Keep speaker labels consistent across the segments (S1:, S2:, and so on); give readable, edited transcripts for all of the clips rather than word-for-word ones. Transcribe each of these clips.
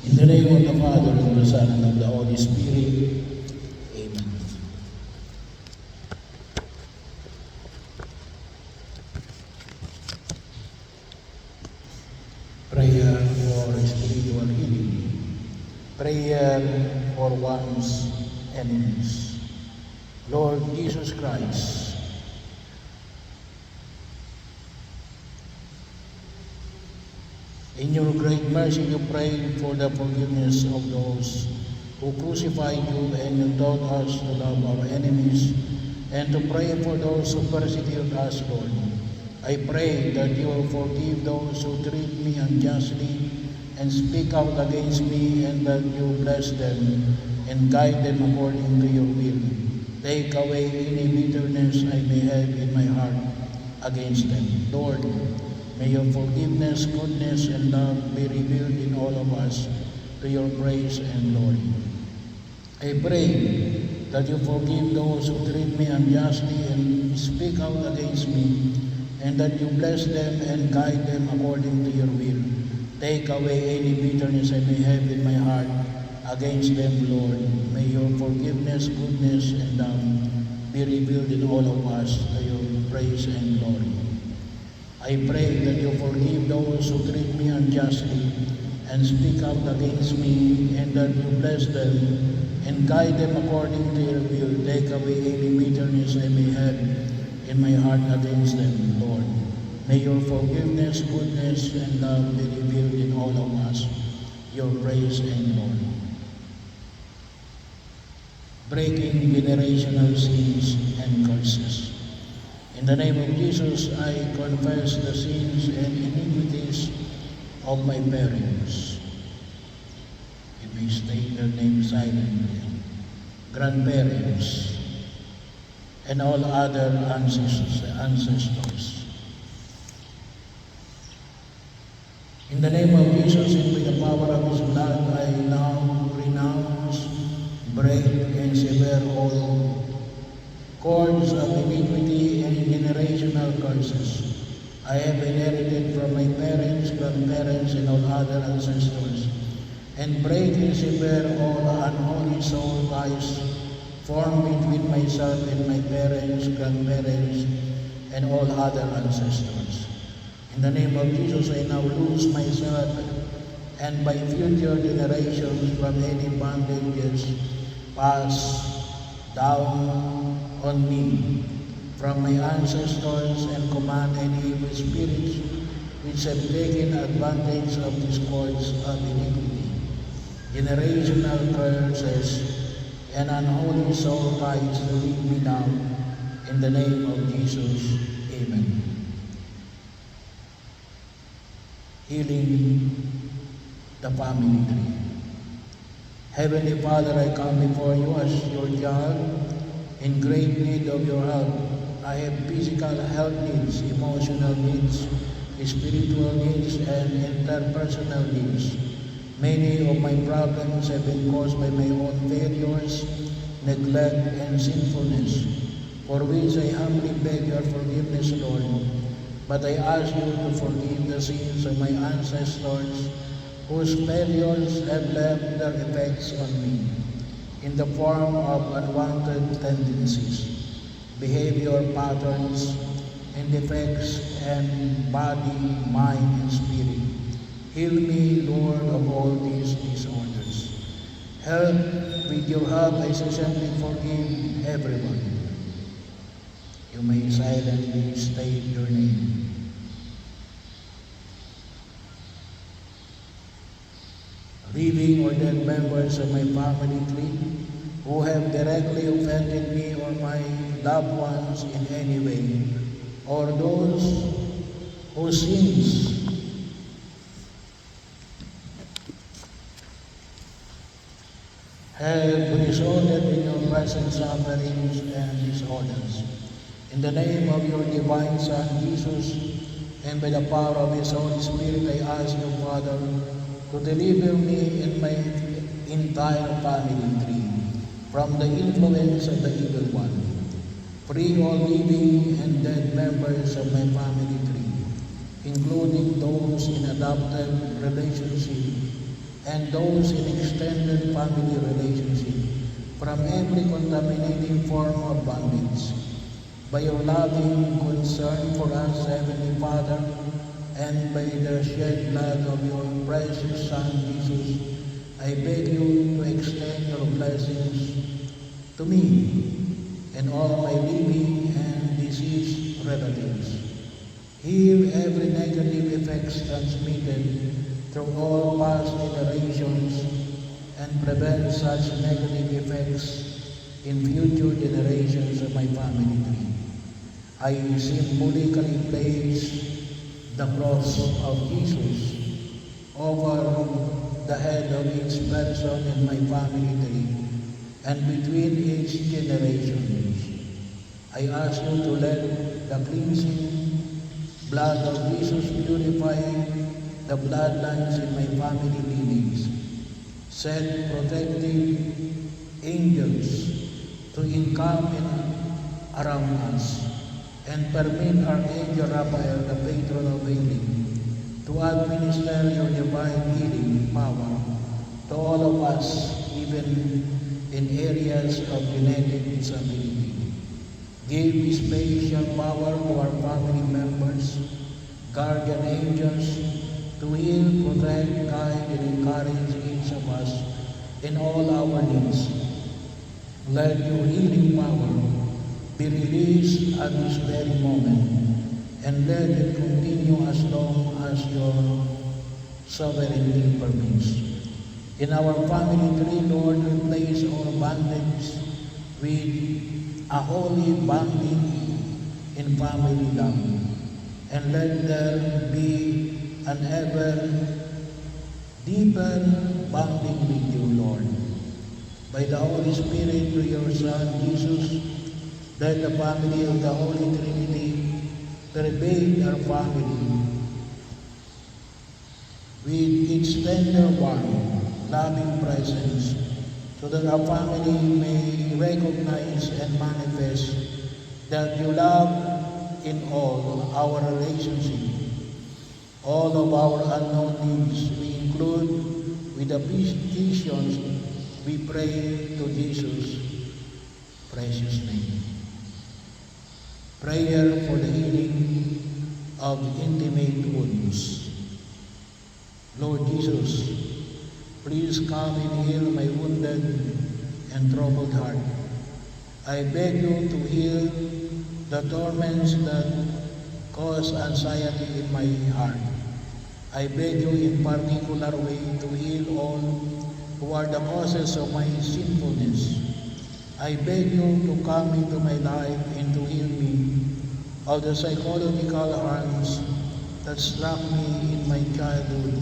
S1: In the name of the Father, and of the Son, and of the Holy Spirit. Amen. Prayer for spiritual healing. Prayer for one's enemies. Lord Jesus Christ, in your great mercy, you pray for the forgiveness of those who crucified you, and you taught us to love our enemies and to pray for those who persecute us, Lord. I pray that you will forgive those who treat me unjustly and speak out against me, and that you bless them and guide them according to your will. Take away any bitterness I may have in my heart against them. Lord, may your forgiveness, goodness, and love be revealed in all of us to your praise and glory. I pray that you forgive those who treat me unjustly and speak out against me, and that you bless them and guide them according to your will. Take away any bitterness I may have in my heart against them, Lord. May your forgiveness, goodness, and love be revealed in all of us to your praise and glory. I pray that you forgive those who treat me unjustly and speak out against me, and that you bless them and guide them according to your will. Take away any bitterness I may have in my heart against them, Lord. May your forgiveness, goodness, and love be revealed in all of us, your praise and glory. Breaking generational sins and curses. In the name of Jesus, I confess the sins and iniquities of my parents. You may state their names silently. Grandparents, and all other ancestors. In the name of Jesus, and by the power of his blood, I now renounce, break, and sever all cords of iniquity and generational curses I have inherited from my parents, grandparents, and all other ancestors, and break and sever all unholy soul ties formed between myself and my parents, grandparents, and all other ancestors. In the name of Jesus, I now loose myself and my future generations from any bondages passed down on me from my ancestors, and command any evil spirits which have taken advantage of these cords of iniquity, generational curses, and unholy soul ties to leave me now, in the name of Jesus. Amen. Healing the family tree. Heavenly Father, I come before you as your child in great need of your help. I have physical health needs, emotional needs, spiritual needs, and interpersonal needs. Many of my problems have been caused by my own failures, neglect, and sinfulness, for which I humbly beg your forgiveness, Lord. But I ask you to forgive the sins of my ancestors, whose failures have left their effects on me in the form of unwanted tendencies, behavior patterns, and defects in body, mind, and spirit. Heal me, Lord, of all these disorders. Help, with your help, I sincerely forgive everyone. You may silently state your name. Living or dead members of my family tree who have directly offended me or my loved ones in any way, or those whose sins have resulted in your present sufferings and disorders. In the name of your divine Son, Jesus, and by the power of his Holy Spirit, I ask you, Father, to deliver me and my entire family tree from the influence of the evil one. Free all living and dead members of my family tree, including those in adoptive relationship and those in extended family relationship from every contaminating form of bondage. By your loving concern for us, Heavenly Father, and by the shed blood of your precious Son, Jesus, I beg you to extend your blessings to me and all my living and deceased relatives. Heal every negative effects transmitted through all past generations and prevent such negative effects in future generations of my family tree. I symbolically place the cross of Jesus over the head of each person in my family tree and between each generations. I ask you to let the cleansing blood of Jesus purify the bloodlines in my family lineage. Set protective angels to encamp around us and permit Archangel Raphael, the patron of healing, to administer your divine healing power to all of us, even in areas of genetic disability. Give special power to our family members, guardian angels, to heal, protect, guide, and encourage each of us in all our needs. Let your healing power be released at this very moment, and let it continue as long as your sovereignty permits. In our family tree, Lord, replace our bondage with a holy bonding in family love, and let there be an ever deeper bonding with you, Lord. By the Holy Spirit through your Son, Jesus, let the family of the Holy Trinity pervade our family with its tender, warm, loving presence, so that our family may recognize and manifest that you love in all our relationships. All of our unknown needs we include with the petitions we pray to Jesus' precious name. Prayer for the healing of intimate wounds. Lord Jesus, please come and heal my wounded and troubled heart. I beg you to heal the torments that cause anxiety in my heart. I beg you in particular way to heal all who are the causes of my sinfulness. I beg you to come into my life and to heal me of the psychological harms that struck me in my childhood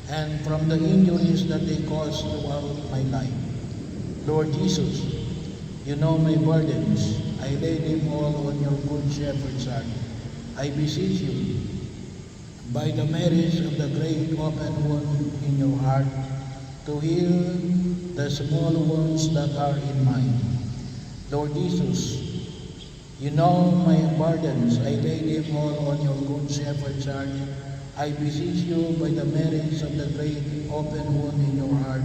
S1: and from the injuries that they caused throughout my life. Lord Jesus, you know my burdens. I lay them all on your good shepherd's heart. I beseech you, by the merits of the great open wound in your heart, to heal the small wounds that are in mine. Lord Jesus, you know my burdens. I lay them all on your good shepherd's heart. I beseech you by the merits of the great open wound in your heart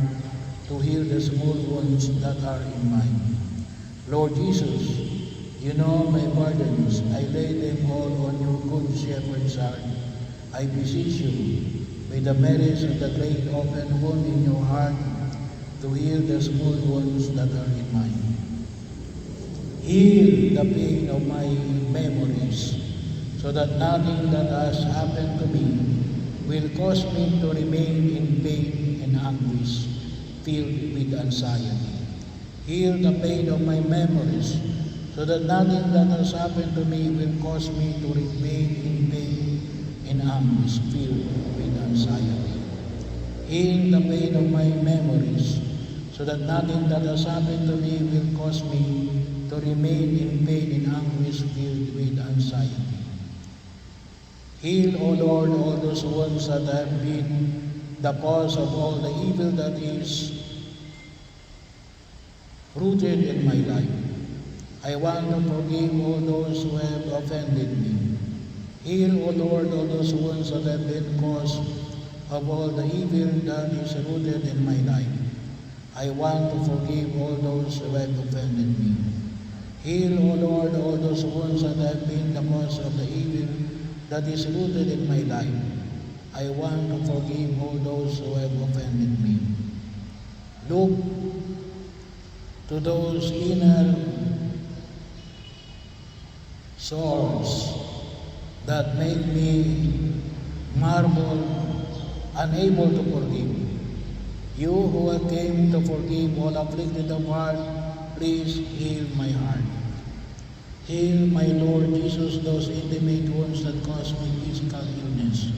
S1: to heal the small wounds that are in mine. Lord Jesus, you know my burdens. I lay them all on your good shepherd's heart. I beseech you by the merits of the great open wound in your heart to heal the small wounds that are in mine. Heal the pain of my memories, so that nothing that has happened to me will cause me to remain in pain and anguish, filled with anxiety. Heal the pain of my memories, so that nothing that has happened to me will cause me to remain in pain and anguish, filled with anxiety. Heal the pain of my memories, so that nothing that has happened to me will cause me to remain in pain and anguish, filled with anxiety. Heal, O Lord, all those wounds that have been the cause of all the evil that is rooted in my life. I want to forgive all those who have offended me. Heal, O Lord, all those wounds that have been caused of all the evil that is rooted in my life. I want to forgive all those who have offended me. Heal, O Lord, all those wounds that have been the cause of the evil that is rooted in my life. I want to forgive all those who have offended me. Look to those inner sores that make me marvel, unable to forgive. You who have came to forgive all afflicted of heart, please heal my heart. Heal, my Lord Jesus, those intimate wounds that cause me physical illness.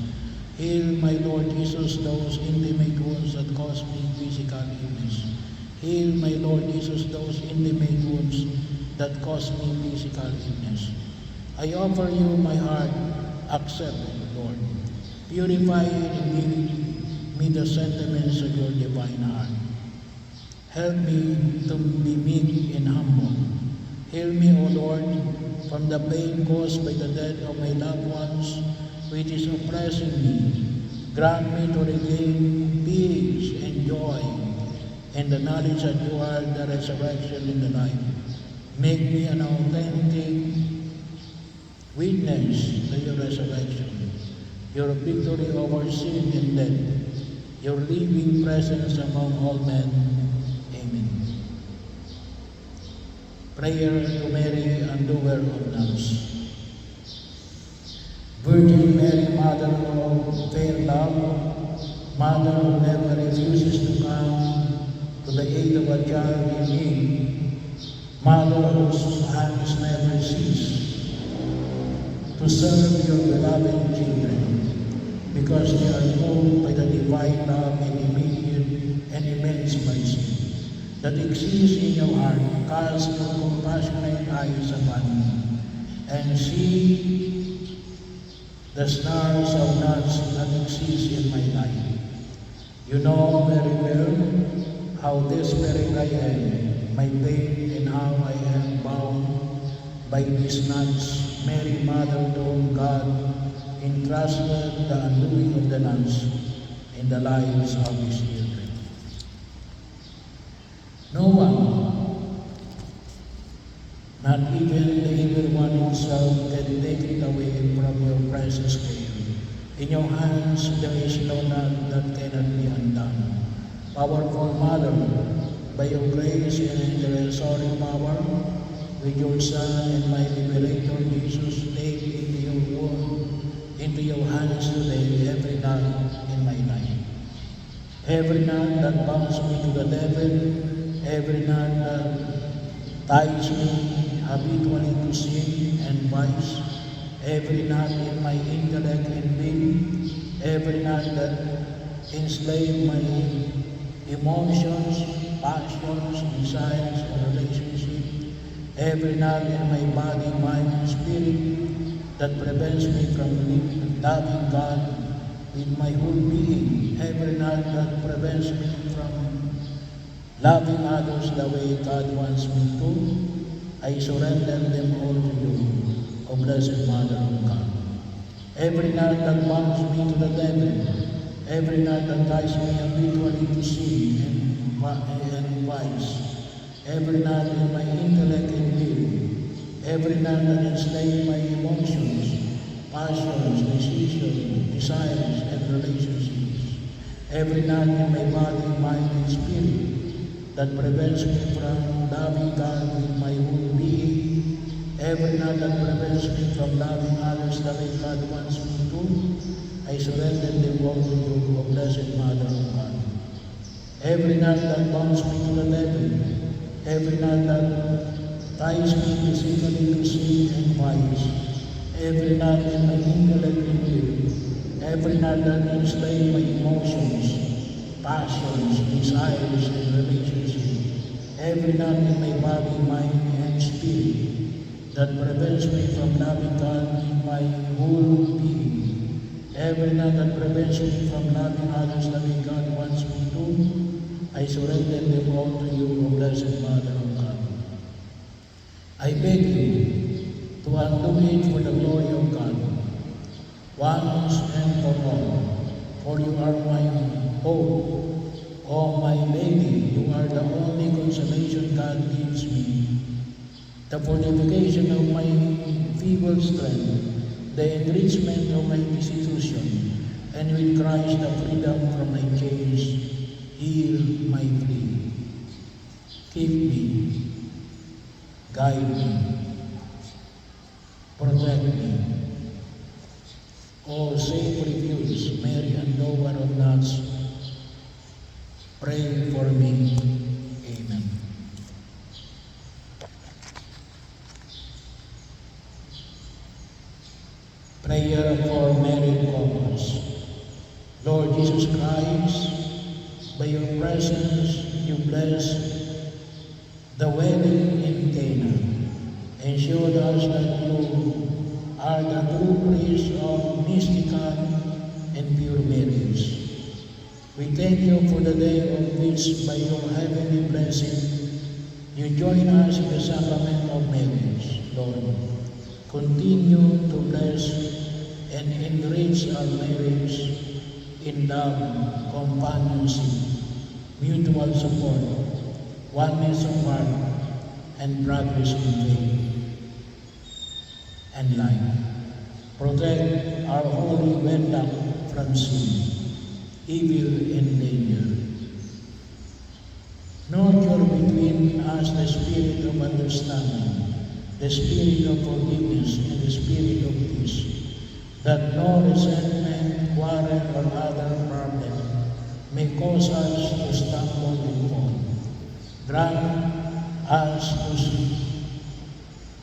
S1: Heal, my Lord Jesus, those intimate wounds that cause me physical illness. Heal, my Lord Jesus, those intimate wounds that cause me physical illness. I offer you my heart. Accept it, Lord. Purify it and give me the sentiments of your divine heart. Help me to be meek and humble. Heal me, O Lord, from the pain caused by the death of my loved ones, which is oppressing me. Grant me to regain peace and joy and the knowledge that you are the resurrection and the life. Make me an authentic witness to your resurrection, your victory over sin and death, your living presence among all men. Amen. Prayer to Mary, undoer of nuns. Virgin Mary, Mother of fair love, Mother who never refuses to come to the aid of a child in need, Mother whose hands never cease to serve your beloved children, because they are moved by the divine love and immediate and immense mercy that exists in your heart. Cast your compassionate eyes upon me, and see the stars of nuts that exist in my life. You know very well how desperate I am, my pain, and how I am bound by these nuns. Mary, Mother, to whom God entrusted the undoing of the nuns in the lives of His children. No one, not even the evil one himself, can take it away from your precious care. In your hands there is no nut that cannot be undone. Powerful Mother, by your grace and intercessory power, with your Son and my Liberator Jesus, take into your hands today every knot in my life. Every knot that binds me to the devil, every knot that ties me habitually to sin and vice, every knot in my intellect and will, every knot that enslaves my emotions, passions, desires, and relationships, every knot in my body, mind, and spirit that prevents me from loving God with my whole being, every knot that prevents me from loving others the way God wants me to, I surrender them all to you, O Blessed Mother of God. Every knot that binds me to the devil, every knot that ties me habitually to sin and vice, every knot in my intellect and will, every knot that enslaves my emotions, passions, decisions, desires, and relationships, every knot in my body, mind, and spirit that prevents me from loving God with my whole being, every knot that prevents me from loving others the way God wants me to, I surrender them all to you, O Blessed Mother of God. Every knot that binds me to the devil, every knot that ties me physically to sin and vice, every knot in my intellect and will, every knot that enslaves my emotions, passions, desires, and relationships, every knot in my body, mind, and spirit that prevents me from loving God in my whole being, every knot that prevents me from loving others the way God wants me to, I surrender them all to you, O Blessed Mother of God. I beg you to undo it for the glory of God, once and for all. for you are my hope. O my Lady, you are the only consolation God gives me, the fortification of my feeble strength, the enrichment of my destitution, and with Christ the freedom from my chains. Hear my plea. Keep me, guide me, protect me. O safe refuge, Mary and Lower of Nuts, pray for me. Amen. Prayer for married couples. Lord Jesus Christ, by your presence you bless the wedding in Cana and showed us that you are the true priest of mystical and pure marriage. We thank you for the day of which by your heavenly blessing you join us in the sacrament of marriage. Lord, continue to bless and enrich our marriage in love, companionship, mutual support, oneness of heart, and progress in faith and life. Protect our holy wedlock from sin, evil, and danger. Nurture between us the spirit of understanding, the spirit of forgiveness, and the spirit of peace, that no resentment, quarrel, or other problem may cause us to stumble and fall. Grant us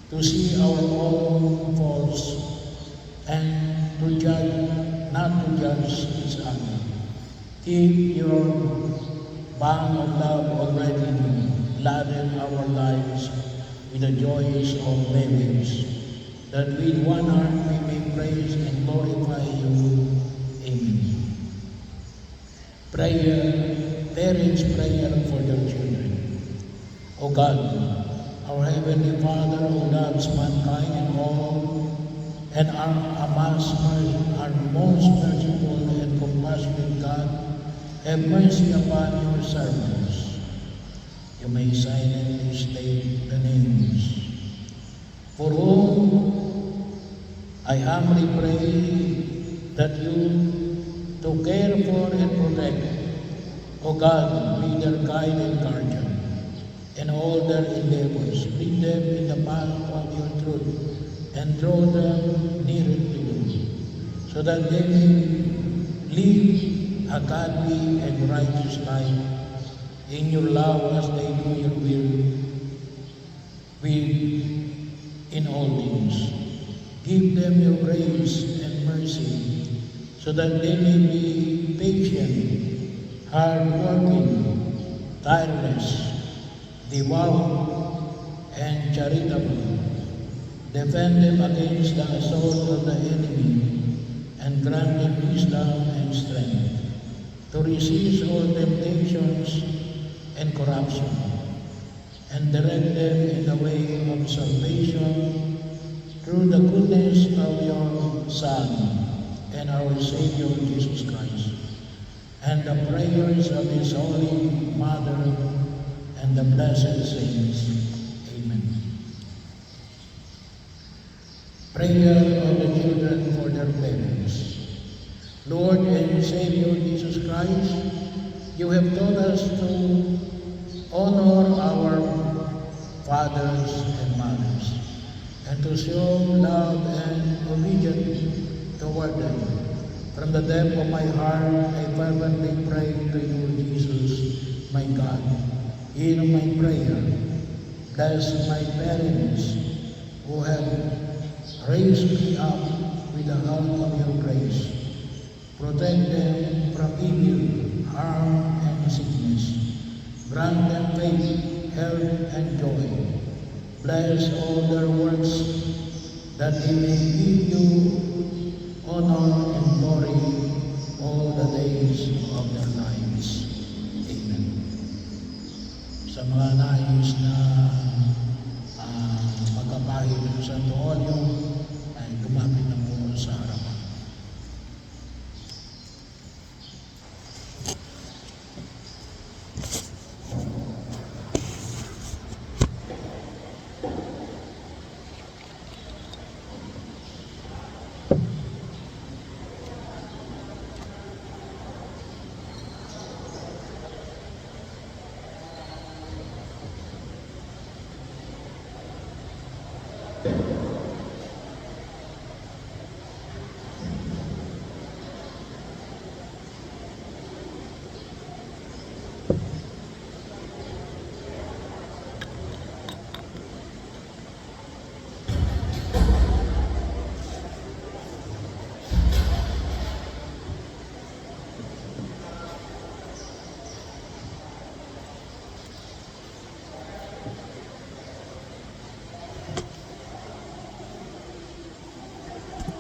S1: to see our own faults and to judge, not to judge each other. Keep your bond of love already laden our lives with the joys of marriage, that with one heart we may praise and glorify you. Amen. Parents' prayer for their children. O God, our Heavenly Father who loves mankind and all, and our most merciful and compassionate God, have mercy upon your servants. You may silently state the names. For whom I humbly pray that you to care for and protect. O God, be their guide and guardian, and all their endeavors. Lead them in the path of your truth, and draw them nearer to you, so that they may live a godly and righteous life in your love as they do your will in all things. Give them your grace and mercy, so that they may be patient, hard-working, tireless, devout, and charitable. Defend them against the assault of the enemy, and grant them wisdom and strength to resist all temptations and corruption, and direct them in the way of salvation through the goodness of your Son and our Savior Jesus Christ, and the prayers of His Holy Mother and the blessed saints. Amen. Prayer of the children for their parents. Lord and Savior Jesus Christ, you have taught us to honor our fathers and mothers, and to show love and obedience toward them. From the depth of my heart, I fervently pray to you, Jesus, my God. Hear my prayer. Bless my parents who have raised me up with the help of your grace. Protect them from evil, harm, and sickness. Grant them faith, health, and joy. Bless all their works, that they may give you honor and glory all the days of their lives. Amen. Sa mga nais na magkapahid ng Santo Olyo,